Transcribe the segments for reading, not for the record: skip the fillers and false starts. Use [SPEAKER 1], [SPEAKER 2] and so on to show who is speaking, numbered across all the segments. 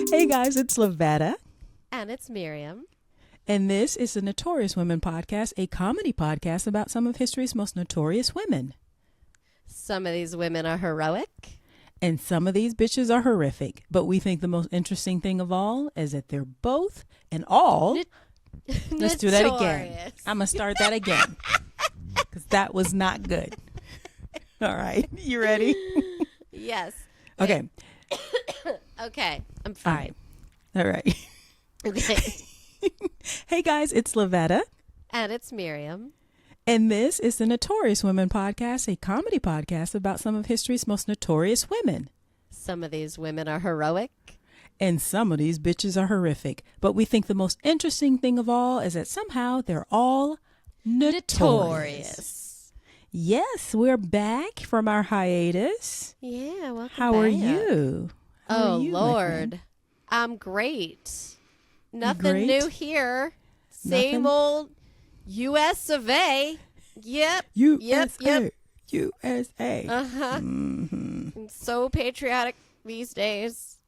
[SPEAKER 1] Hey guys, it's Lavetta.
[SPEAKER 2] And it's Miriam.
[SPEAKER 1] And this is the Notorious Women Podcast, a comedy podcast about some of history's most notorious women.
[SPEAKER 2] Some of these women are heroic.
[SPEAKER 1] And some of these bitches are horrific. But we think the most interesting thing of all is that they're both and all. Let's do that again. I'm going to start that again. Because that was not good. All right. You ready?
[SPEAKER 2] Yes.
[SPEAKER 1] Okay.
[SPEAKER 2] Okay. I'm fine.
[SPEAKER 1] All right.
[SPEAKER 2] Okay.
[SPEAKER 1] Hey guys, it's Lavetta.
[SPEAKER 2] And it's Miriam.
[SPEAKER 1] And this is the Notorious Women Podcast, a comedy podcast about some of history's most notorious women.
[SPEAKER 2] Some of these women are heroic.
[SPEAKER 1] And some of these bitches are horrific. But we think the most interesting thing of all is that somehow they're all notorious. Yes, we're back from our hiatus.
[SPEAKER 2] Yeah, welcome
[SPEAKER 1] How
[SPEAKER 2] back.
[SPEAKER 1] are you?
[SPEAKER 2] Oh, Lord. I'm great. Nothing new here. Same
[SPEAKER 1] Nothing?
[SPEAKER 2] old U.S. of A. Yep.
[SPEAKER 1] USA.
[SPEAKER 2] Yep.
[SPEAKER 1] USA.
[SPEAKER 2] Uh-huh.
[SPEAKER 1] Mm-hmm.
[SPEAKER 2] So patriotic these days.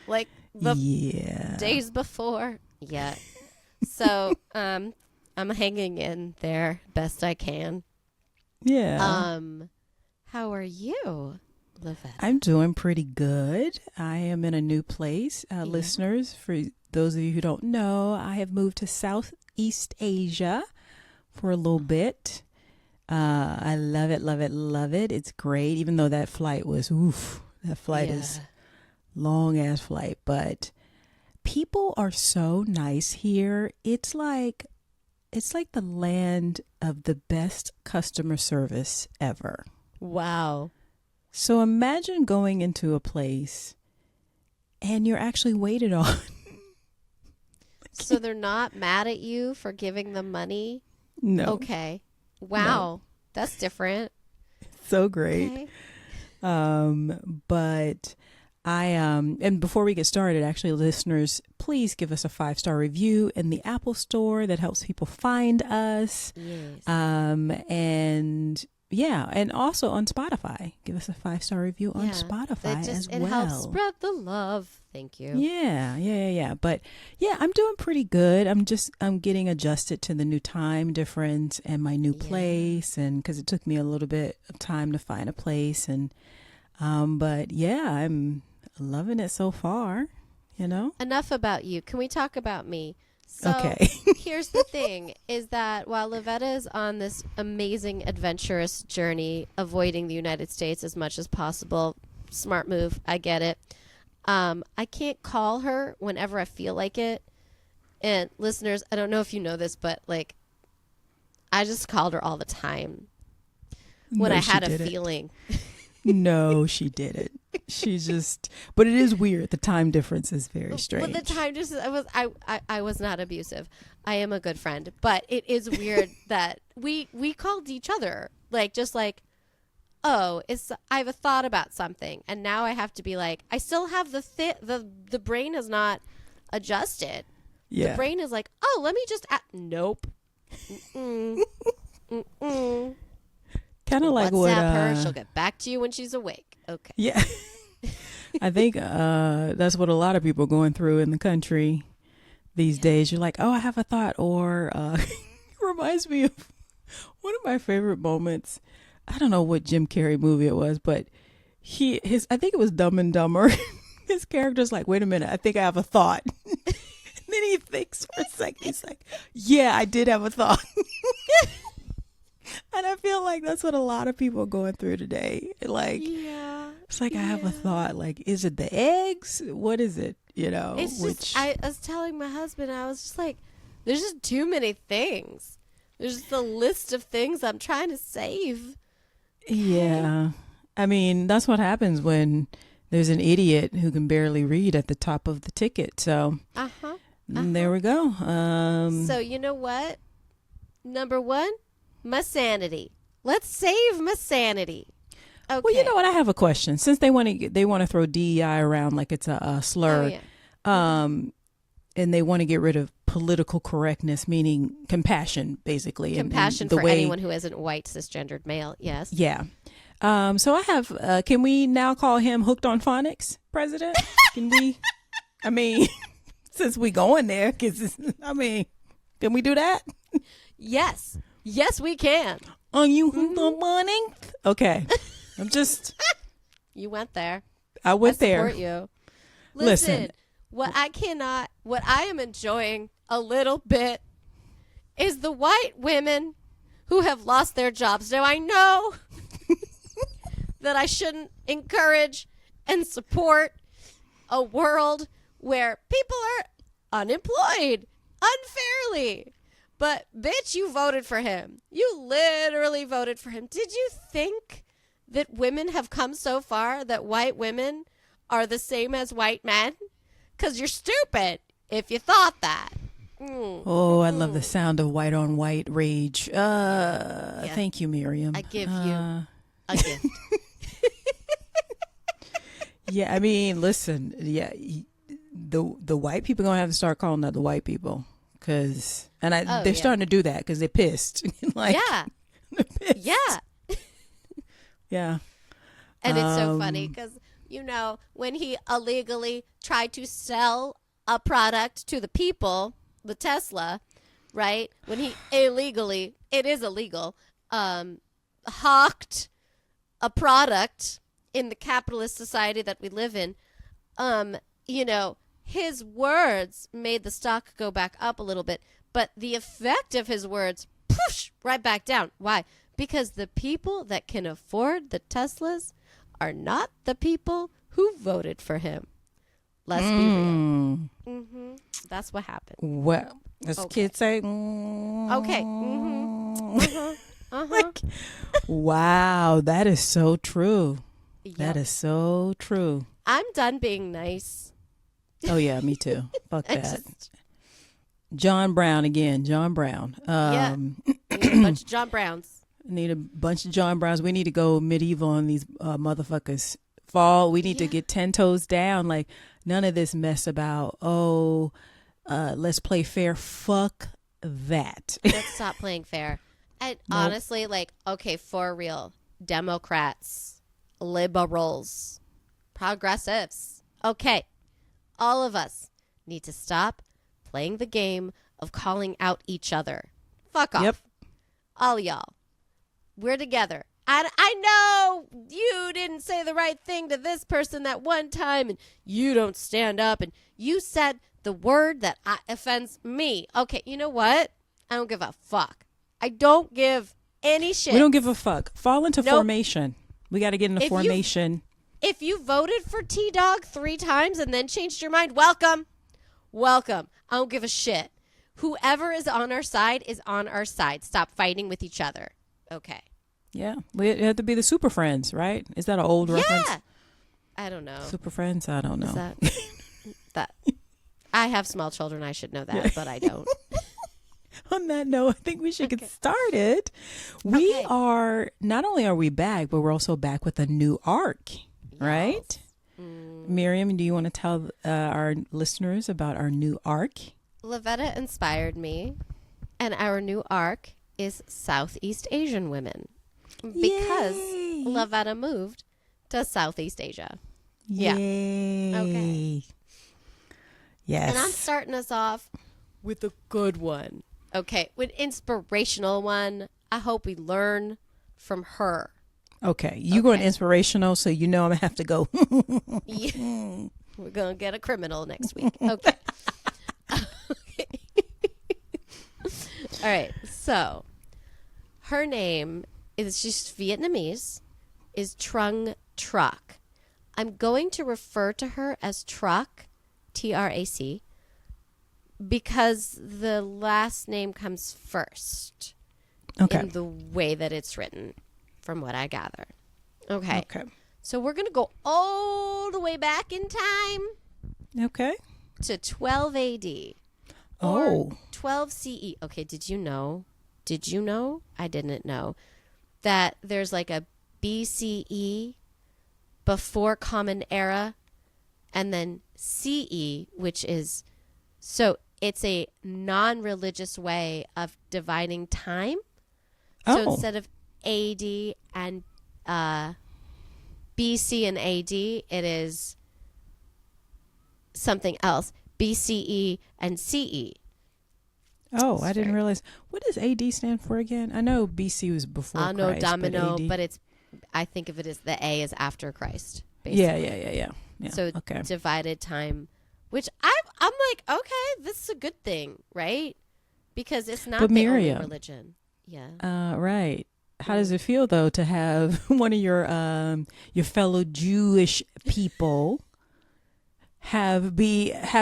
[SPEAKER 2] Like the
[SPEAKER 1] Yeah.
[SPEAKER 2] days before. Yeah. So, I'm hanging in there best I can.
[SPEAKER 1] Yeah.
[SPEAKER 2] How are you, Lavette?
[SPEAKER 1] I'm doing pretty good. I am in a new place. Listeners, for those of you who don't know, I have moved to Southeast Asia for a little bit. I love it, love it, love it. It's great, even though that flight was, that flight is long ass flight. But people are so nice here. It's like the land of the best customer service ever.
[SPEAKER 2] Wow.
[SPEAKER 1] So imagine going into a place and you're actually waited on.
[SPEAKER 2] So they're not mad at you for giving them money?
[SPEAKER 1] No.
[SPEAKER 2] Okay. Wow.
[SPEAKER 1] No.
[SPEAKER 2] That's different.
[SPEAKER 1] So great.
[SPEAKER 2] Okay.
[SPEAKER 1] But and before we get started, actually, listeners, please give us a 5-star review in the Apple Store. That helps people find us.
[SPEAKER 2] Yes.
[SPEAKER 1] And also on Spotify. Give us a 5-star review on Spotify as well.
[SPEAKER 2] It helps spread the love. Thank you.
[SPEAKER 1] Yeah. But yeah, I'm doing pretty good. I'm getting adjusted to the new time difference and my new place, and because it took me a little bit of time to find a place, and but yeah, I'm loving it so far. You know.
[SPEAKER 2] Enough about you. Can we talk about me? So
[SPEAKER 1] Okay.
[SPEAKER 2] Here's the thing, is that while Lavetta is on this amazing adventurous journey, avoiding the United States as much as possible, smart move, I get it. I can't call her whenever I feel like it. And listeners, I don't know if you know this, but like, I just called her all the time when I had a feeling.
[SPEAKER 1] No, she didn't. But it is weird. The time difference is very strange.
[SPEAKER 2] But the time just, I was not abusive. I am a good friend, but it is weird that we called each other just like, oh, I have a thought about something, and now I have to be like, I still have the brain is not adjusted.
[SPEAKER 1] Yeah.
[SPEAKER 2] The brain is like, oh, let me just nope.
[SPEAKER 1] Kind of like
[SPEAKER 2] WhatsApp her. She'll get back to you when she's awake. Okay.
[SPEAKER 1] Yeah. I think that's what a lot of people are going through in the country these days. You're like, oh, I have a thought. Or it reminds me of one of my favorite moments. I don't know what Jim Carrey movie it was, but I think it was Dumb and Dumber. His character's like, wait a minute, I think I have a thought. And then he thinks for a second. He's like, yeah, I did have a thought. And I feel like that's what a lot of people are going through today. Like, it's like, I have a thought. Like, is it the eggs? What is it? You know,
[SPEAKER 2] it's just, I was telling my husband, I was just like, there's just too many things. There's just a list of things I'm trying to save.
[SPEAKER 1] Yeah. I mean, that's what happens when there's an idiot who can barely read at the top of the ticket. So there we go.
[SPEAKER 2] So you know what? Number one, my sanity. Let's save my sanity. Okay.
[SPEAKER 1] Well, you know what? I have a question. Since they want to throw DEI around like it's a slur.
[SPEAKER 2] Oh, yeah.
[SPEAKER 1] and they want to get rid of political correctness, meaning compassion, basically.
[SPEAKER 2] Compassion
[SPEAKER 1] and the
[SPEAKER 2] for
[SPEAKER 1] way,
[SPEAKER 2] anyone who isn't white, cisgendered male. Yes.
[SPEAKER 1] Yeah. So I have, can we now call him Hooked on Phonics president? Can we, I mean, since we going there, because, I mean, can we do that?
[SPEAKER 2] Yes. Yes, we can.
[SPEAKER 1] Are you hooked on phonics? Okay. I'm just.
[SPEAKER 2] You went there.
[SPEAKER 1] I went
[SPEAKER 2] I
[SPEAKER 1] there.
[SPEAKER 2] support you. Listen, what I am enjoying a little bit is the white women who have lost their jobs. Now, I know that I shouldn't encourage and support a world where people are unemployed unfairly. But, bitch, you voted for him. You literally voted for him. Did you think that women have come so far that white women are the same as white men? Because you're stupid if you thought that.
[SPEAKER 1] Oh, I love the sound of white on white rage. Thank you, Miriam.
[SPEAKER 2] I give you a gift.
[SPEAKER 1] Yeah, I mean, listen, the white people going to have to start calling other white people. They're starting to do that because they're pissed. Like,
[SPEAKER 2] yeah.
[SPEAKER 1] they're pissed.
[SPEAKER 2] Yeah.
[SPEAKER 1] Yeah.
[SPEAKER 2] And it's so funny because, when he illegally tried to sell a product to the people, the Tesla, right? When he illegally, it is illegal, hawked a product in the capitalist society that we live in, his words made the stock go back up a little bit, but the effect of his words, poosh, right back down. Why? Because the people that can afford the Teslas are not the people who voted for him. Let's be real. Mm-hmm. That's what happened.
[SPEAKER 1] Well, as kids say.
[SPEAKER 2] Okay. Mm-hmm. Uh-huh. Uh-huh.
[SPEAKER 1] Like, wow, that is so true.
[SPEAKER 2] Yep.
[SPEAKER 1] That is so true.
[SPEAKER 2] I'm done being nice.
[SPEAKER 1] Oh, yeah, me too. Fuck that. John Brown again. John Brown.
[SPEAKER 2] Yeah. We need a bunch of John Browns.
[SPEAKER 1] Need a bunch of John Browns. We need to go medieval on these motherfuckers. We need to get 10 toes down. Like, none of this mess about, let's play fair. Fuck that.
[SPEAKER 2] Let's stop playing fair. And honestly, okay, for real, Democrats, liberals, progressives, okay, all of us need to stop playing the game of calling out each other. Fuck off.
[SPEAKER 1] Yep.
[SPEAKER 2] All y'all. We're together. I know you didn't say the right thing to this person that one time, and you don't stand up, and you said the word that offends me. Okay, you know what? I don't give a fuck. I don't give any shit.
[SPEAKER 1] We don't give a fuck. Fall into formation. We got to get into formation.
[SPEAKER 2] If you voted for T-Dog 3 times and then changed your mind, welcome. Welcome. I don't give a shit. Whoever is on our side is on our side. Stop fighting with each other. Okay.
[SPEAKER 1] Yeah. We have to be the Super Friends, right? Is that an old reference?
[SPEAKER 2] Yeah. I don't know.
[SPEAKER 1] Super Friends? I don't know.
[SPEAKER 2] Is that I have small children. I should know that, but I don't.
[SPEAKER 1] On that note, I think we should get started. We are, not only are we back, but we're also back with a new arc, right? Miriam, do you want to tell our listeners about our new arc?
[SPEAKER 2] Lavetta inspired me, and our new arc is Southeast Asian women. Because
[SPEAKER 1] Yay.
[SPEAKER 2] Lavetta moved to Southeast Asia.
[SPEAKER 1] Yay.
[SPEAKER 2] Yeah. Okay.
[SPEAKER 1] Yes.
[SPEAKER 2] And I'm starting us off with a good one. Okay. With an inspirational one. I hope we learn from her.
[SPEAKER 1] Okay. You going inspirational, so you know I'm going to have to go.
[SPEAKER 2] Yeah. We're going to get a criminal next week. Okay. All right. So her name is, she's Vietnamese, is Trung Trac. I'm going to refer to her as Trac, Trac, because the last name comes first in the way that it's written, from what I gather. Okay. So we're going to go all the way back in time.
[SPEAKER 1] Okay.
[SPEAKER 2] To 12 AD. Or 12 CE. Okay, did you know? I didn't know that there's like a BCE, before Common Era, and then CE, which is So it's a non-religious way of dividing time. So instead of AD and BC and AD, it is something else. BCE and CE.
[SPEAKER 1] Oh, I didn't realize. What does AD stand for again? I know BC was before Christ.
[SPEAKER 2] No, domino,
[SPEAKER 1] but
[SPEAKER 2] it's. I think of it as the A is after Christ. Basically.
[SPEAKER 1] Yeah.
[SPEAKER 2] So divided time, which I'm like, okay, this is a good thing, right? Because it's not the only religion. Yeah.
[SPEAKER 1] Right. How does it feel though to have one of your fellow Jewish people have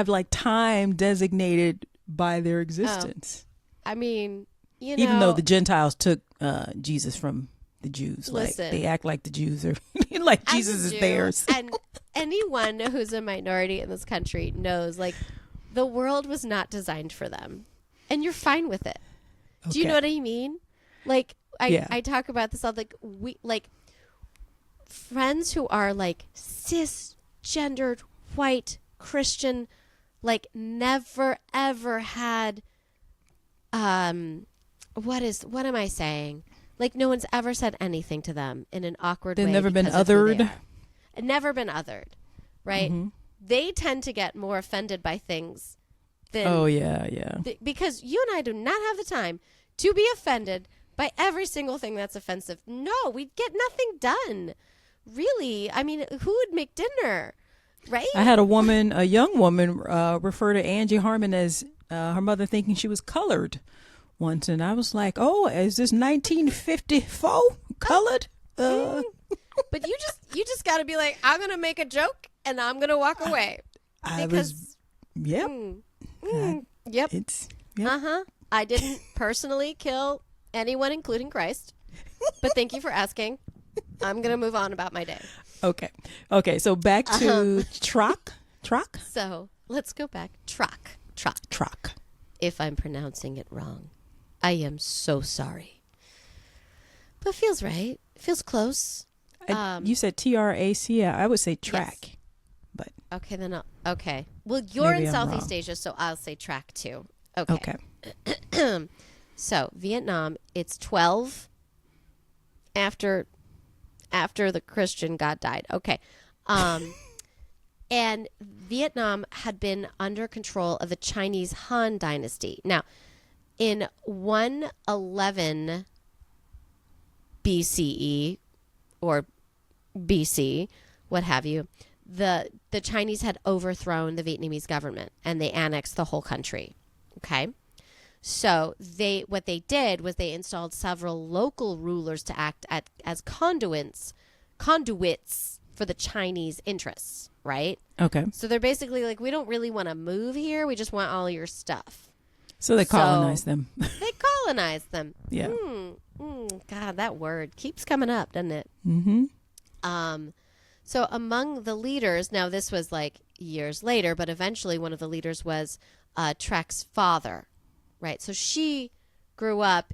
[SPEAKER 1] like time designated by their existence?
[SPEAKER 2] I mean,
[SPEAKER 1] even though the Gentiles took Jesus from the Jews,
[SPEAKER 2] listen,
[SPEAKER 1] like they act like the Jews are like Jesus is theirs.
[SPEAKER 2] And anyone who's a minority in this country knows, like, the world was not designed for them, and you're fine with it. Okay. Do you know what I mean? Like, I talk about this all, like friends who are like cisgendered white Christian, like never ever had what am I saying? Like no one's ever said anything to them in an awkward way.
[SPEAKER 1] They've never been othered.
[SPEAKER 2] Never been othered, right? Mm-hmm. They tend to get more offended by things than because you and I do not have the time to be offended by every single thing that's offensive. No, we'd get nothing done. Really? I mean, who would make dinner? Right?
[SPEAKER 1] I had a young woman, refer to Angie Harmon as her mother thinking she was colored once. And I was like, oh, is this 1954 colored?
[SPEAKER 2] But you just got to be like, I'm going to make a joke and I'm going to walk away. Yep. I didn't personally kill anyone, including Christ. But thank you for asking. I'm going to move on about my day.
[SPEAKER 1] Okay. So back to Trac.
[SPEAKER 2] So let's go back. Trac. If I'm pronouncing it wrong, I am so sorry. But feels right. Feels close.
[SPEAKER 1] You said TRAC. I would say track.
[SPEAKER 2] Yes.
[SPEAKER 1] But
[SPEAKER 2] okay, then okay. Well, you're in Southeast Asia, so I'll say track too. Okay. So Vietnam, it's 12 after the Christian God died. Okay. And Vietnam had been under control of the Chinese Han Dynasty. Now, in 111 BCE or BC, what have you, the Chinese had overthrown the Vietnamese government and they annexed the whole country. Okay? So what they did was they installed several local rulers to act as conduits for the Chinese interests, right?
[SPEAKER 1] Okay.
[SPEAKER 2] So they're basically like, we don't really want to move here. We just want all your stuff.
[SPEAKER 1] So they colonized them.
[SPEAKER 2] They colonized them.
[SPEAKER 1] Yeah.
[SPEAKER 2] God, that word keeps coming up, doesn't it?
[SPEAKER 1] Mm-hmm.
[SPEAKER 2] So among the leaders, now this was like years later, but eventually one of the leaders was Trac's father, right? So she grew up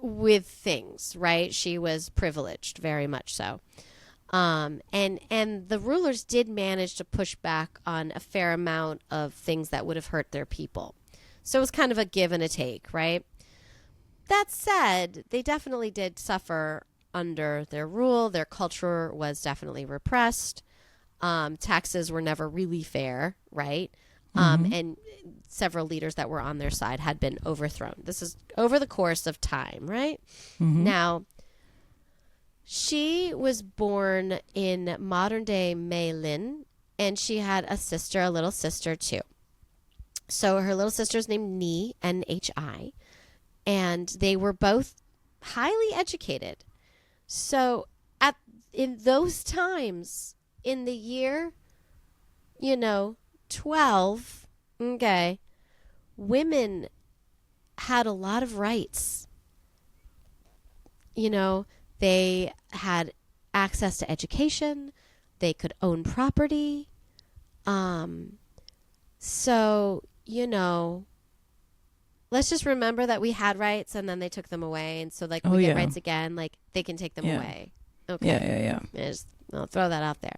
[SPEAKER 2] with things, right? She was privileged, very much so. And the rulers did manage to push back on a fair amount of things that would have hurt their people. So it was kind of a give and a take, right? That said, they definitely did suffer under their rule. Their culture was definitely repressed. Taxes were never really fair, right? And several leaders that were on their side had been overthrown. This is over the course of time, right? Mm-hmm. Now, she was born in modern-day Mê Linh, and she had a little sister, too. So her little sister's named Nhi, Nhi, and they were both highly educated. So in those times, in the year, 12, okay, women had a lot of rights. They had access to education. They could own property. So, let's just remember that we had rights and then they took them away. And so, we get rights again, they can take them away. Okay.
[SPEAKER 1] Yeah.
[SPEAKER 2] I'll throw that out there.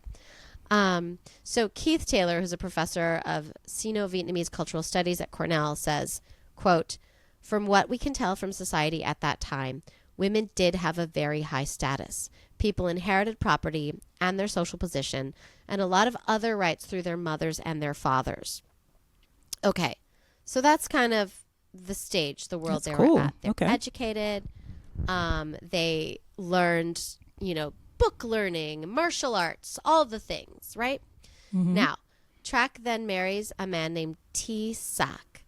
[SPEAKER 2] So Keith Taylor, who's a professor of Sino-Vietnamese cultural studies at Cornell, says, quote, "From what we can tell from society at that time, women did have a very high status. People inherited property and their social position and a lot of other rights through their mothers and their fathers." Okay, so that's kind of the stage, the world they were at. They're educated. They learned, book learning, martial arts, all the things, right? Mm-hmm. Now, Trac then marries a man named T. Sac.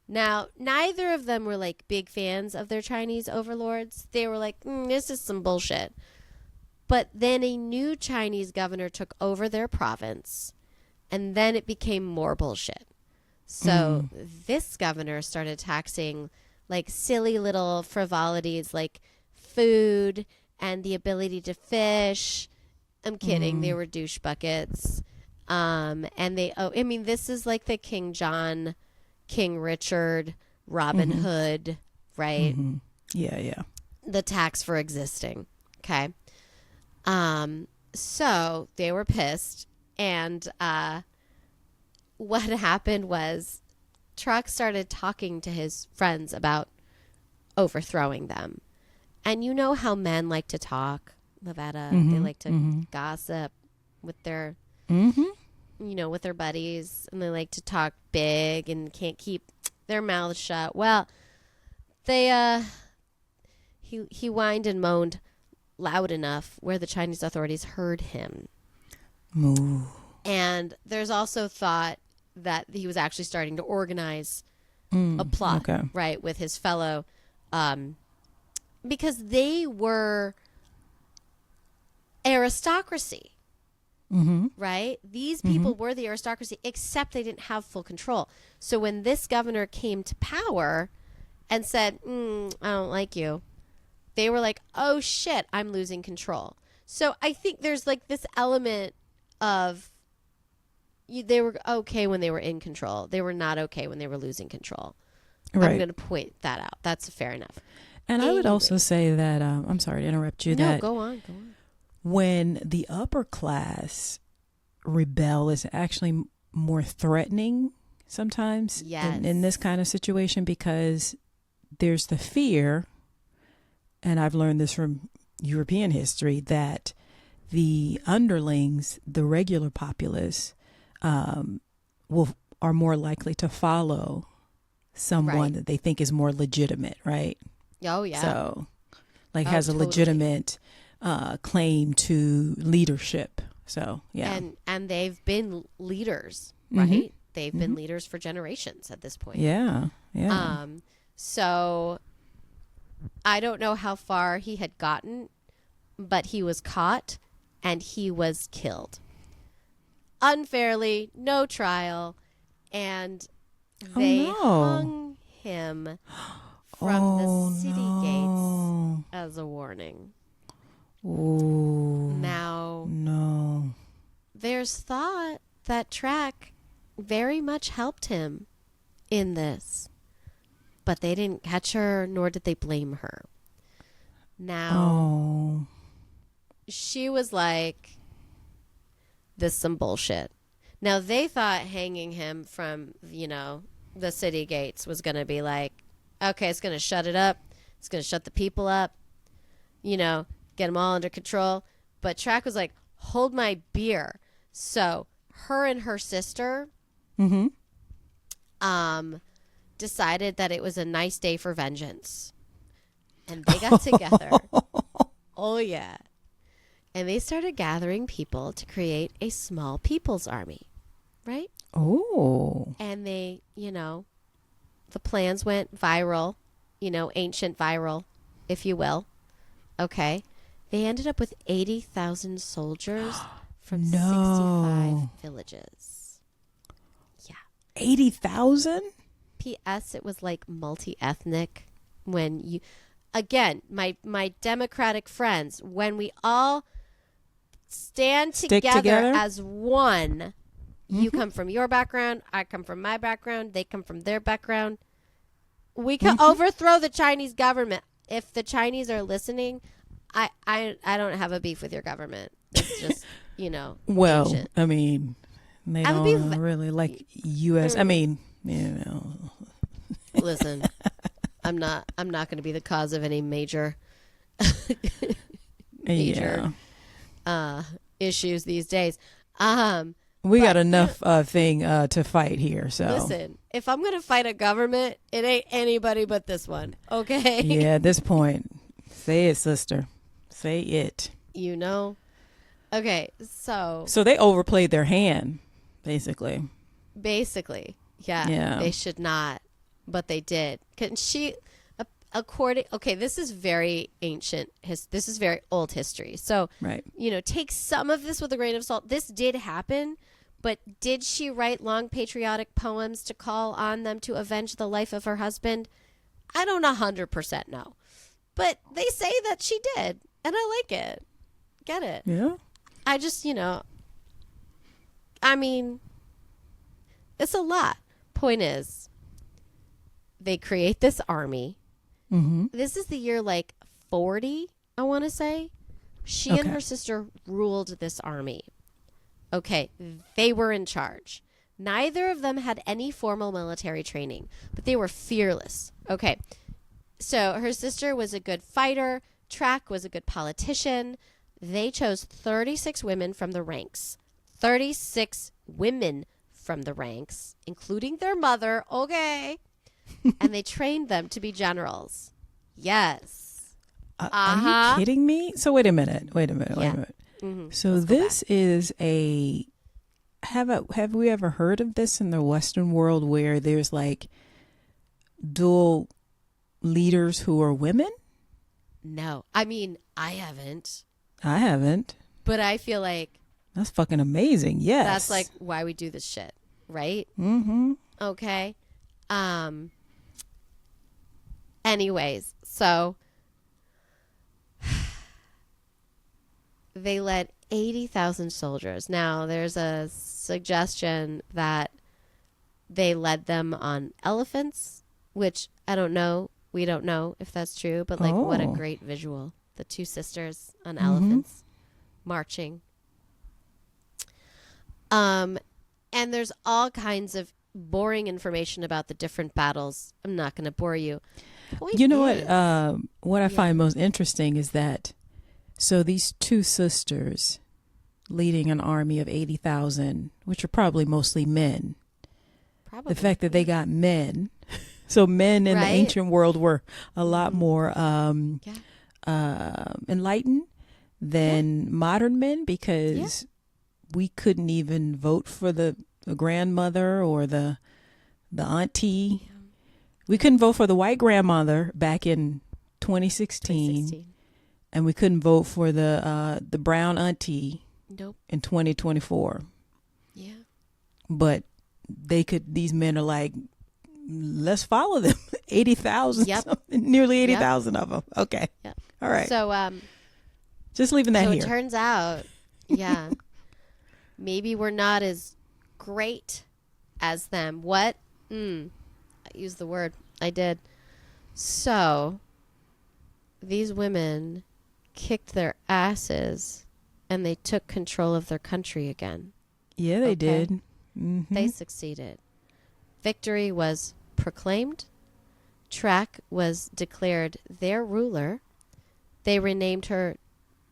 [SPEAKER 2] Now, neither of them were like big fans of their Chinese overlords. They were like, this is some bullshit. But then a new Chinese governor took over their province, and then it became more bullshit. So this governor started taxing like silly little frivolities like food and the ability to fish. I'm kidding. They were douche buckets. And this is like the King John, King Richard, Robin Hood, right?
[SPEAKER 1] Mm-hmm. Yeah.
[SPEAKER 2] The tax for existing. Okay. So they were pissed, and what happened was Trac started talking to his friends about overthrowing them. And you know how men like to talk, Lavetta. They like to gossip with their, with their buddies, and they like to talk big and can't keep their mouths shut. Well, they he whined and moaned loud enough where the Chinese authorities heard him.
[SPEAKER 1] Ooh.
[SPEAKER 2] And there's also thought that he was actually starting to organize a plot, right, with his fellow, because they were aristocracy, right? These people were the aristocracy, except they didn't have full control. So when this governor came to power and said, I don't like you, they were like, oh shit, I'm losing control. So I think there's like this element of they were okay when they were in control. They were not okay when they were losing control. Right. I'm going to point that out. That's fair enough.
[SPEAKER 1] And I would also say that, I'm sorry to interrupt you.
[SPEAKER 2] No, go on.
[SPEAKER 1] When the upper class rebel is actually more threatening sometimes in this kind of situation, because there's the fear, and I've learned this from European history, that the underlings, the regular populace, are more likely to follow someone that they think is more legitimate, right?
[SPEAKER 2] Oh yeah.
[SPEAKER 1] So, has a legitimate claim to leadership. So yeah.
[SPEAKER 2] And they've been leaders, right? They've been leaders for generations at this point.
[SPEAKER 1] Yeah.
[SPEAKER 2] So I don't know how far he had gotten, but he was caught and he was killed. Unfairly, no trial, and they hung him from the city gates as a warning.
[SPEAKER 1] Ooh.
[SPEAKER 2] Now,
[SPEAKER 1] no.
[SPEAKER 2] There's thought that Trac very much helped him in this, but they didn't catch her, nor did they blame her. Now, she was like, this is some bullshit. Now, they thought hanging him from, the city gates was going to be like, okay, it's going to shut it up. It's going to shut the people up, get them all under control. But Trac was like, hold my beer. So her and her sister decided that it was a nice day for vengeance. And they got together. Oh, yeah. And they started gathering people to create a small people's army, right?
[SPEAKER 1] Oh.
[SPEAKER 2] And they, the plans went viral, ancient viral, if you will. Okay. They ended up with 80,000 soldiers from 65 villages. Yeah.
[SPEAKER 1] 80,000?
[SPEAKER 2] P.S. It was like multi-ethnic. When you, again, my Democratic friends, when we all stand together as one, you come from your background, I come from my background, they come from their background. We can overthrow the Chinese government. If the Chinese are listening, I don't have a beef with your government. It's just,
[SPEAKER 1] Well,
[SPEAKER 2] ancient.
[SPEAKER 1] I mean, they
[SPEAKER 2] I would be
[SPEAKER 1] don't really like U.S. I mean,
[SPEAKER 2] Listen, I'm not going to be the cause of any major issues these days.
[SPEAKER 1] We got enough thing to fight here. So
[SPEAKER 2] listen, if I'm going to fight a government, it ain't anybody but this one. Okay.
[SPEAKER 1] Yeah, at this point, say it, sister. Say it.
[SPEAKER 2] Okay, so
[SPEAKER 1] they overplayed their hand, basically.
[SPEAKER 2] Yeah. They should not, but they did. This is very ancient. This is very old history. So,
[SPEAKER 1] right.
[SPEAKER 2] Take some of this with a grain of salt. This did happen, but did she write long patriotic poems to call on them to avenge the life of her husband? I don't 100% know, but they say that she did, and I like it. Get it?
[SPEAKER 1] Yeah.
[SPEAKER 2] I just, I mean, it's a lot. Point is, they create this army.
[SPEAKER 1] Mm-hmm.
[SPEAKER 2] This is the year 40, I want to say. She and her sister ruled this army. Okay, they were in charge. Neither of them had any formal military training, but they were fearless. Okay, so her sister was a good fighter. Trac was a good politician. They chose 36 women from the ranks. 36 women from the ranks, including their mother. Okay. And they trained them to be generals. Yes.
[SPEAKER 1] Are you kidding me? So wait a minute.
[SPEAKER 2] Mm-hmm.
[SPEAKER 1] So this is have we ever heard of this in the Western world where there's dual leaders who are women?
[SPEAKER 2] No. I mean, I haven't.
[SPEAKER 1] But
[SPEAKER 2] I feel like
[SPEAKER 1] that's fucking amazing. Yes.
[SPEAKER 2] That's why we do this shit, right?
[SPEAKER 1] Mm-hmm.
[SPEAKER 2] Okay. Anyways, so they led 80,000 soldiers. Now, there's a suggestion that they led them on elephants, which I don't know. We don't know if that's true, but what a great visual. The two sisters on elephants marching. And there's all kinds of boring information about the different battles. I'm not going to bore you.
[SPEAKER 1] What I find most interesting is that these two sisters leading an army of 80,000, which are probably mostly men. The fact that they got men. So men in the ancient world were a lot more enlightened than modern men because we couldn't even vote for the grandmother or the auntie. We couldn't vote for the white grandmother back in 2016. And we couldn't vote for the brown auntie in 2024.
[SPEAKER 2] Yeah.
[SPEAKER 1] But these men are let's follow them. 80,000, nearly 80,000 of them. Okay.
[SPEAKER 2] Yep.
[SPEAKER 1] All right.
[SPEAKER 2] So,
[SPEAKER 1] just leaving that here.
[SPEAKER 2] So it turns out, maybe we're not as great as them. What? I used the word. I did. So, these women kicked their asses and they took control of their country again.
[SPEAKER 1] Yeah, they did. Mm-hmm.
[SPEAKER 2] They succeeded. Victory was proclaimed. Trac was declared their ruler. They renamed her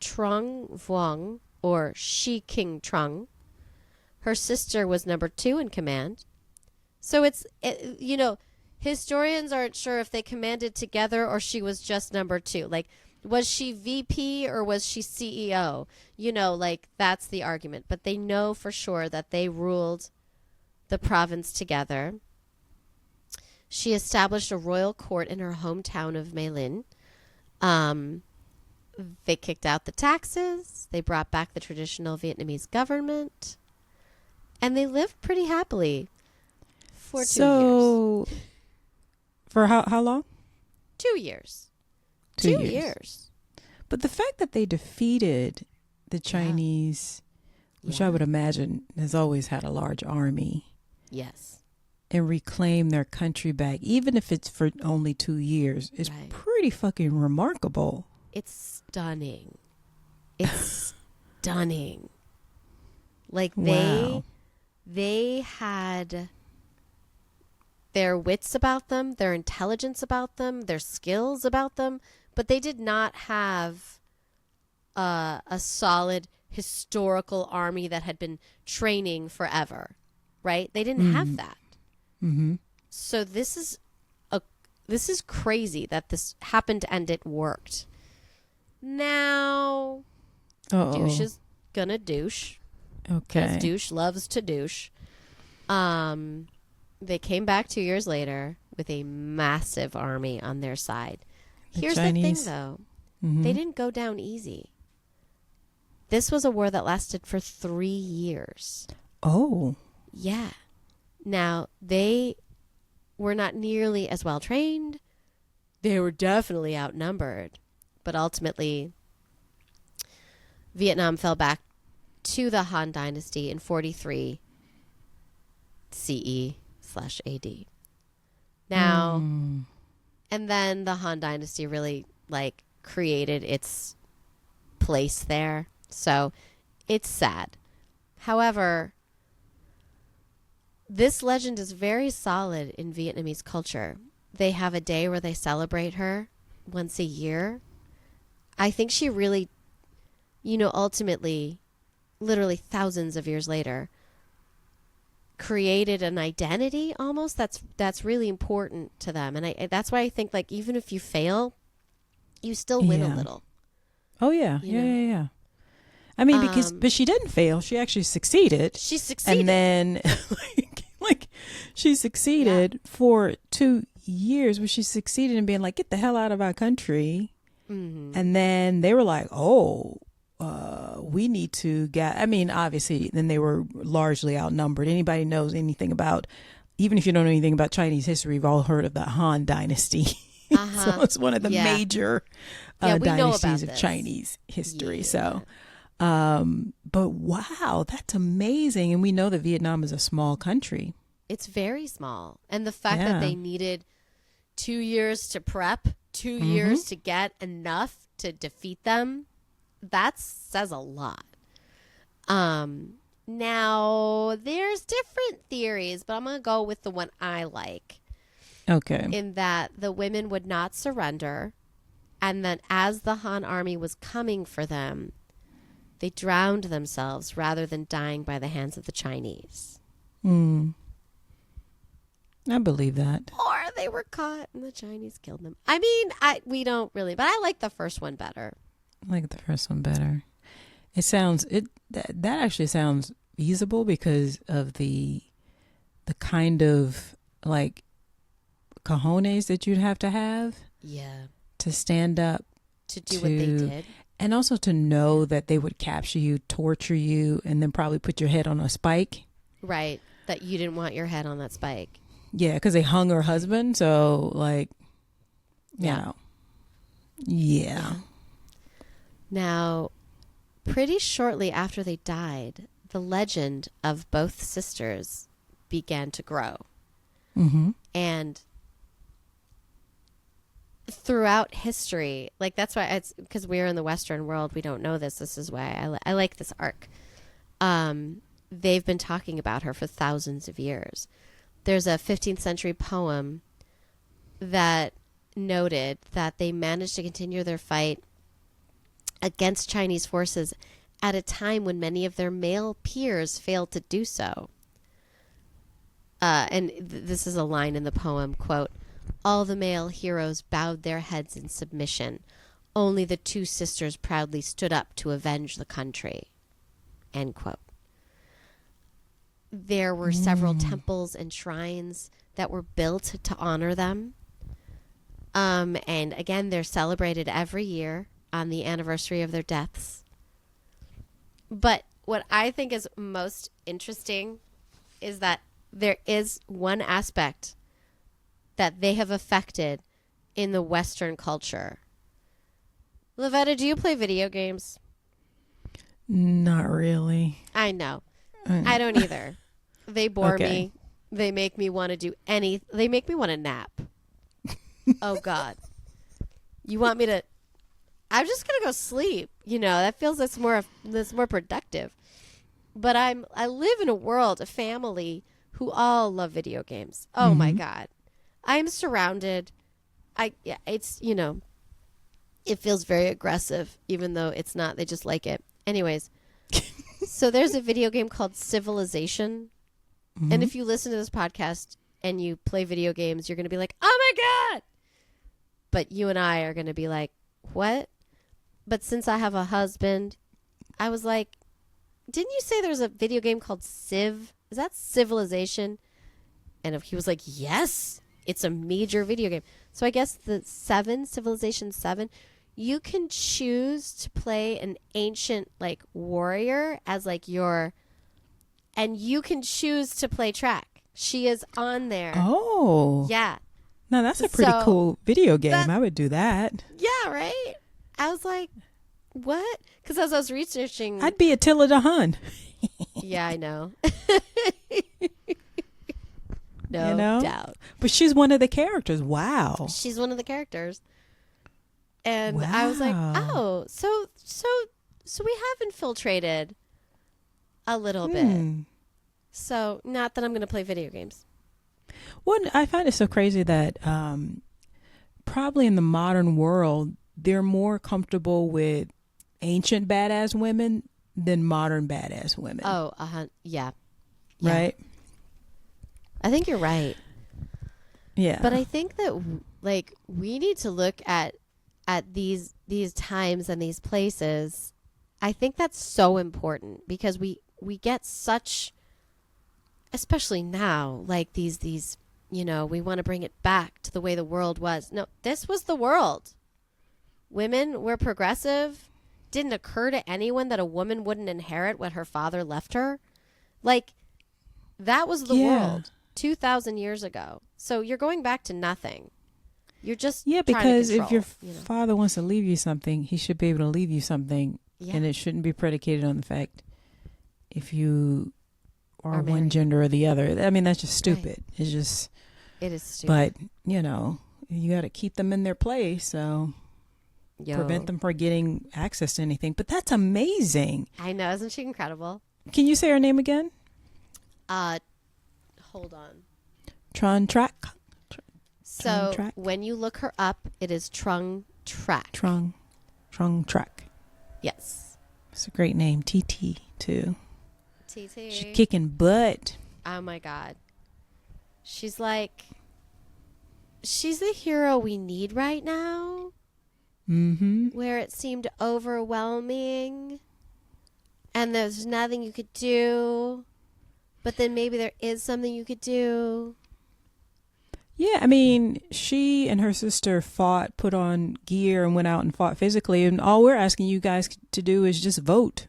[SPEAKER 2] Trong Vuong, or Shi King Trong. Her sister was number 2 in command. So historians aren't sure if they commanded together or she was just number 2. Was she VP or was she CEO? That's the argument. But they know for sure that they ruled the province together. She established a royal court in her hometown of Mê Linh. They kicked out the taxes. They brought back the traditional Vietnamese government. And they lived pretty happily for 2 years.
[SPEAKER 1] For how long?
[SPEAKER 2] 2 years.
[SPEAKER 1] 2
[SPEAKER 2] 2 years.
[SPEAKER 1] But the fact that they defeated the Chinese, which I would imagine has always had a large army.
[SPEAKER 2] Yes.
[SPEAKER 1] And reclaim their country back, even if it's for only 2 years, is pretty fucking remarkable.
[SPEAKER 2] It's stunning. It's stunning. Like
[SPEAKER 1] Wow.
[SPEAKER 2] they had their wits about them, their intelligence about them, their skills about them, but they did not have a solid historical army that had been training forever, right? They didn't have that.
[SPEAKER 1] Mm-hmm.
[SPEAKER 2] So this is crazy that this happened and it worked. Now, douche is gonna douche.
[SPEAKER 1] Okay.
[SPEAKER 2] Because douche loves to douche. They came back 2 years later with a massive army on their side. Here's the thing, though.
[SPEAKER 1] Mm-hmm.
[SPEAKER 2] They didn't go down easy. This was a war that lasted for 3 years.
[SPEAKER 1] Oh.
[SPEAKER 2] Yeah. Now, they were not nearly as well trained. They were definitely outnumbered. But ultimately, Vietnam fell back to the Han Dynasty in 43 CE/AD. Now, and then the Han Dynasty really created its place there. So it's sad. However, this legend is very solid in Vietnamese culture. They have a day where they celebrate her once a year. I think she really, ultimately, literally thousands of years later, created an identity almost that's really important to them. And that's why I think even if you fail, you still win a little.
[SPEAKER 1] Oh, yeah. Yeah. I mean, but she didn't fail. She actually succeeded.
[SPEAKER 2] She succeeded.
[SPEAKER 1] And then, she succeeded for 2 years where she succeeded in being get the hell out of our country. Mm-hmm. And then they were like, we need to obviously, then they were largely outnumbered. Anybody knows anything about, even if you don't know anything about Chinese history, you've all heard of the Han Dynasty. So it's one of the major dynasties of Chinese history. Yeah. So, but wow, that's amazing. And we know that Vietnam is a small country.
[SPEAKER 2] It's very small. And the fact that they needed 2 years to prep, 2 years to get enough to defeat them, that says a lot. Now, there's different theories, but I'm going to go with the one I like.
[SPEAKER 1] Okay.
[SPEAKER 2] In that the women would not surrender, and then as the Han army was coming for them, they drowned themselves rather than dying by the hands of the Chinese.
[SPEAKER 1] I believe that.
[SPEAKER 2] Or they were caught and the Chinese killed them. We don't really, but I like the first one better.
[SPEAKER 1] I like the first one better. That actually sounds feasible because of the kind of cojones that you'd have to have.
[SPEAKER 2] Yeah.
[SPEAKER 1] To stand up.
[SPEAKER 2] To do what they did.
[SPEAKER 1] And also to know that they would capture you, torture you, and then probably put your head on a spike.
[SPEAKER 2] Right. That you didn't want your head on that spike.
[SPEAKER 1] Yeah, because they hung her husband. So, Yeah.
[SPEAKER 2] Now, pretty shortly after they died, the legend of both sisters began to grow.
[SPEAKER 1] Mm-hmm.
[SPEAKER 2] And throughout history, that's why it's because we're in the Western world, we don't know this. This is why I like this arc. They've been talking about her for thousands of years. There's a 15th century poem that noted that they managed to continue their fight against Chinese forces at a time when many of their male peers failed to do so. And this is a line in the poem, quote, "All the male heroes bowed their heads in submission. Only the two sisters proudly stood up to avenge the country." End quote. There were several temples and shrines that were built to honor them. And again, they're celebrated every year on the anniversary of their deaths. But what I think is most interesting is that there is one aspect that they have affected in the Western culture. Lavetta, do you play video games?
[SPEAKER 1] Not really.
[SPEAKER 2] I know. I don't either. They bore me. They make me want to do they make me want to nap. Oh, God. You want me to I'm just gonna go sleep. That feels that's more productive. But I live in a world, a family who all love video games. Oh my God, I'm surrounded. It's it feels very aggressive, even though it's not. They just like it. Anyways, so there's a video game called Civilization, and if you listen to this podcast and you play video games, you're gonna be like, oh my God. But you and I are gonna be like, what? But since I have a husband, I was like, didn't you say there's a video game called Civ? Is that Civilization? And he was like, yes, it's a major video game. So I guess the Civilization 7, you can choose to play an ancient like warrior as like and you can choose to play track. She is on there.
[SPEAKER 1] Oh.
[SPEAKER 2] Yeah.
[SPEAKER 1] No, that's a pretty cool video game. I would do that.
[SPEAKER 2] Yeah, right? I was like, what? Because as I was researching...
[SPEAKER 1] I'd be Attila the Hun.
[SPEAKER 2] Yeah, I know. No doubt.
[SPEAKER 1] But she's one of the characters. Wow.
[SPEAKER 2] She's one of the characters. And I was like, oh, so we have infiltrated a little bit. So not that I'm going to play video games.
[SPEAKER 1] Well, I find it so crazy that probably in the modern world, they're more comfortable with ancient badass women than modern badass women.
[SPEAKER 2] Oh, yeah.
[SPEAKER 1] Right?
[SPEAKER 2] I think you're right.
[SPEAKER 1] Yeah.
[SPEAKER 2] But I think that like we need to look at these times and these places. I think that's so important because we get such, especially now, like these we want to bring it back to the way the world was. No, this was the world. Women were progressive. Didn't occur to anyone that a woman wouldn't inherit what her father left her. Like, that was the world 2,000 years ago. So you're going back to nothing. You're just
[SPEAKER 1] because if your father wants to leave you something, he should be able to leave you something, and it shouldn't be predicated on the fact if you are one gender or the other. I mean, that's just stupid. Right.
[SPEAKER 2] It is stupid.
[SPEAKER 1] But you got to keep them in their place. So. Prevent them from getting access to anything. But that's amazing.
[SPEAKER 2] I know. Isn't she incredible?
[SPEAKER 1] Can you say her name again?
[SPEAKER 2] Hold on.
[SPEAKER 1] Trung Trac.
[SPEAKER 2] So when you look her up, it is Trung Trac.
[SPEAKER 1] Trung Trac.
[SPEAKER 2] Yes.
[SPEAKER 1] It's a great name. TT too.
[SPEAKER 2] TT.
[SPEAKER 1] She's kicking butt.
[SPEAKER 2] Oh my God. She's the hero we need right now. Where it seemed overwhelming and there's nothing you could do, but then maybe there is something you could do.
[SPEAKER 1] Yeah, I mean, she and her sister put on gear and went out and fought physically, and all we're asking you guys to do is just vote.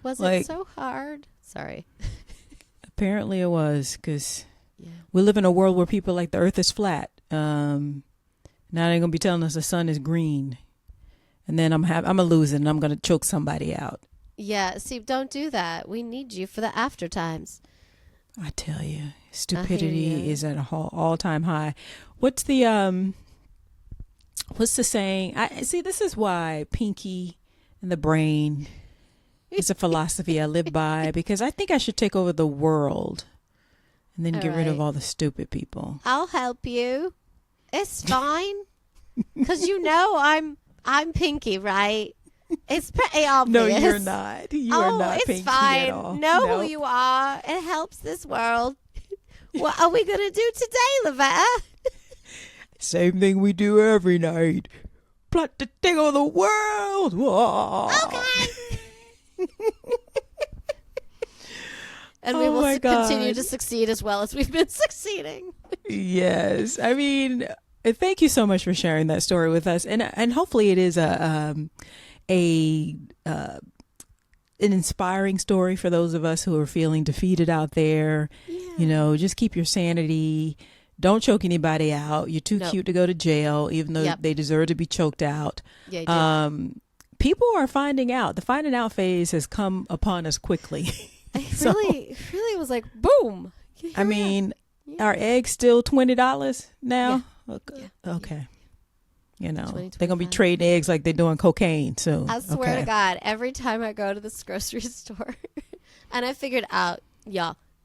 [SPEAKER 2] Was it so hard? Sorry.
[SPEAKER 1] Apparently it was, because we live in a world where people like the earth is flat. Now they're going to be telling us the sun is green. And then I'm a loser and I'm going to choke somebody out.
[SPEAKER 2] Yeah, see, don't do that. We need you for the after times.
[SPEAKER 1] I tell you, stupidity is at an all-time high. What's the saying? This is why Pinky and the Brain is a philosophy I live by, because I think I should take over the world and then get rid of all the stupid people.
[SPEAKER 2] I'll help you. It's fine, because I'm Pinky, right? It's pretty obvious.
[SPEAKER 1] No, you're not. You are not Pinky
[SPEAKER 2] fine.
[SPEAKER 1] at all.
[SPEAKER 2] Know who you are. It helps this world. What are we gonna do today, Lavetta?
[SPEAKER 1] Same thing we do every night. Plot to take over the world. Whoa.
[SPEAKER 2] Okay. And we will continue to succeed as well as we've been succeeding.
[SPEAKER 1] Yes. I mean, thank you so much for sharing that story with us. And hopefully it is an inspiring story for those of us who are feeling defeated out there. Yeah. Just keep your sanity. Don't choke anybody out. You're too cute to go to jail, even though they deserve to be choked out.
[SPEAKER 2] Yeah,
[SPEAKER 1] people are finding out. The finding out phase has come upon us quickly.
[SPEAKER 2] It really was like, boom.
[SPEAKER 1] I mean, are eggs still $20 now?
[SPEAKER 2] Yeah.
[SPEAKER 1] Okay. You know, they're going to be trading eggs like they're doing cocaine soon.
[SPEAKER 2] I swear to God, every time I go to this grocery store, and I figured out,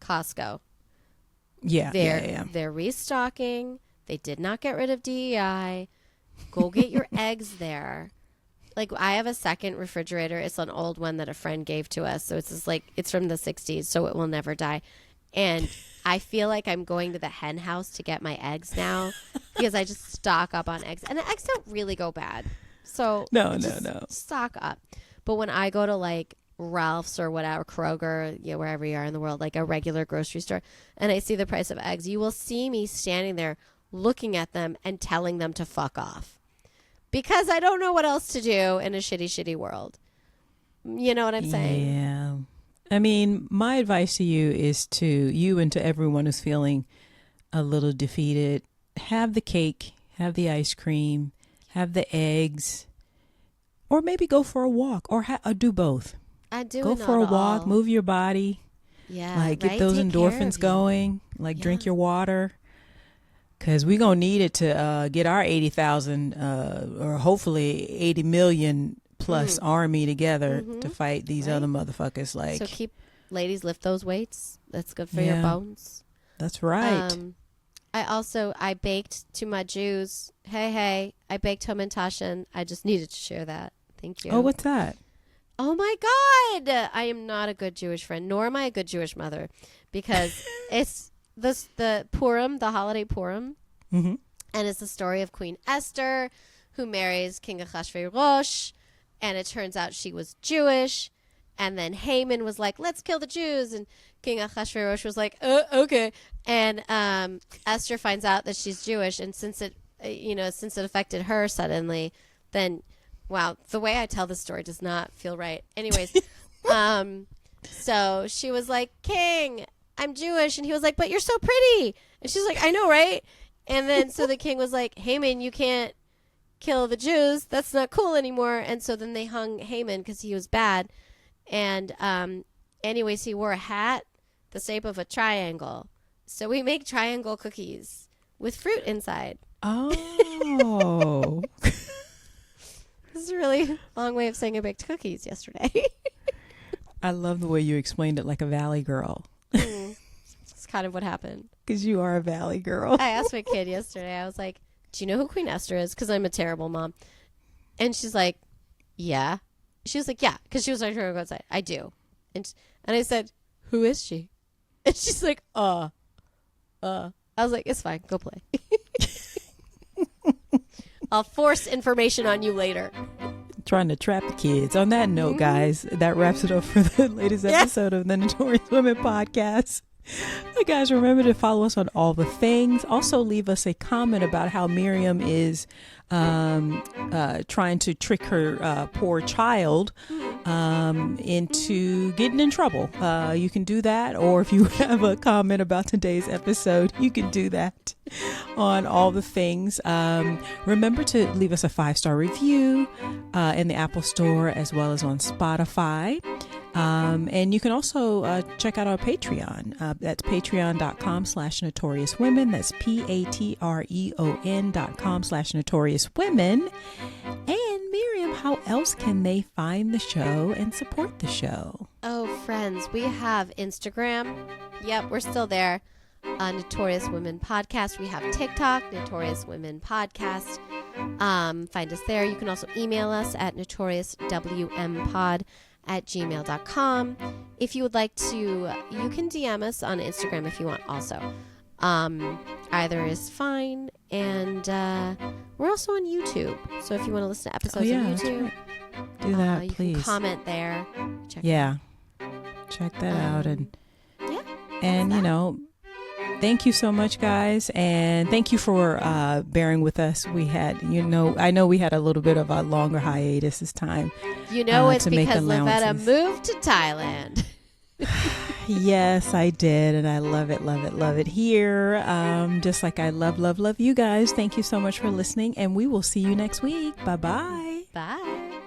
[SPEAKER 2] Costco. They're restocking. They did not get rid of DEI. Go get your eggs there. Like, I have a second refrigerator. It's an old one that a friend gave to us. So it's just like, it's from the 60s, so it will never die. And I feel like I'm going to the hen house to get my eggs now because I just stock up on eggs. And the eggs don't really go bad. So
[SPEAKER 1] no.
[SPEAKER 2] Stock up. But when I go to like Ralph's or whatever, Kroger, wherever you are in the world, like a regular grocery store, and I see the price of eggs, you will see me standing there looking at them and telling them to fuck off. Because I don't know what else to do in a shitty, shitty world. You know what I'm saying?
[SPEAKER 1] Yeah. I mean, my advice to you is to you and to everyone who's feeling a little defeated, have the cake, have the ice cream, have the eggs, or maybe go for a walk or do both.
[SPEAKER 2] I do
[SPEAKER 1] go for a walk, move your body.
[SPEAKER 2] Yeah.
[SPEAKER 1] Like get those endorphins going, like drink your water. Because we're going to need it to get our 80,000 or hopefully 80 million plus army together to fight these other motherfuckers. Like,
[SPEAKER 2] so ladies, lift those weights. That's good for your bones.
[SPEAKER 1] That's right.
[SPEAKER 2] I baked to my Jews. Hey, I baked Hamantaschen. I just needed to share that. Thank you.
[SPEAKER 1] Oh, what's that?
[SPEAKER 2] Oh my God. I am not a good Jewish friend, nor am I a good Jewish mother, because it's the Purim, the holiday Purim, and it's the story of Queen Esther, who marries King Achashverosh, and it turns out she was Jewish, and then Haman was like, let's kill the Jews, and King Achashverosh was like, okay, and Esther finds out that she's Jewish, and since it affected her suddenly, then, wow, the way I tell this story does not feel right. Anyways, so she was like, King, I'm Jewish. And he was like, but you're so pretty. And she's like, I know, right? And then so the king was like, Haman, you can't kill the Jews. That's not cool anymore. And so then they hung Haman because he was bad. And anyways, he wore a hat the shape of a triangle. So we make triangle cookies with fruit inside.
[SPEAKER 1] Oh.
[SPEAKER 2] This is a really long way of saying I baked cookies yesterday.
[SPEAKER 1] I love the way you explained it like a valley girl.
[SPEAKER 2] It's kind of what happened.
[SPEAKER 1] Because you are a valley girl.
[SPEAKER 2] I asked my kid yesterday, I was like, do you know who Queen Esther is? Because I'm a terrible mom. And she's like, yeah. She was like, yeah. Because she was like, trying to go outside. I do. And I said, who is she? And she's like, I was like, it's fine. Go play. I'll force information on you later.
[SPEAKER 1] Trying to trap the kids. On that note, guys, that wraps it up for the latest episode of the Notorious Women podcast. Hey guys, remember to follow us on all the things. Also, leave us a comment about how Miriam is trying to trick her poor child into getting in trouble. You can do that, or if you have a comment about today's episode, you can do that on all the things. Remember to leave us a 5-star review in the Apple Store as well as on Spotify. And you can also check out our Patreon. That's patreon.com/notoriouswomen. That's patreon.com/notoriouswomen. And Miriam, how else can they find the show and support the show?
[SPEAKER 2] Oh, friends, we have Instagram. Yep, we're still there. Notorious Women Podcast. We have TikTok, Notorious Women Podcast. Find us there. You can also email us at notoriouswmpod@gmail.com. If you would like to, you can DM us on Instagram if you want also. Either is fine. And we're also on YouTube. So if you want to listen to episodes on YouTube,
[SPEAKER 1] do that,
[SPEAKER 2] you
[SPEAKER 1] please.
[SPEAKER 2] can comment there. Check
[SPEAKER 1] that out. And
[SPEAKER 2] and
[SPEAKER 1] you know, thank you so much, guys. And thank you for bearing with us. We had, I know we had a little bit of a longer hiatus this time.
[SPEAKER 2] It's because Lavetta moved to Thailand.
[SPEAKER 1] Yes, I did. And I love it here. Just like I love you guys. Thank you so much for listening. And we will see you next week. Bye-bye.
[SPEAKER 2] Bye.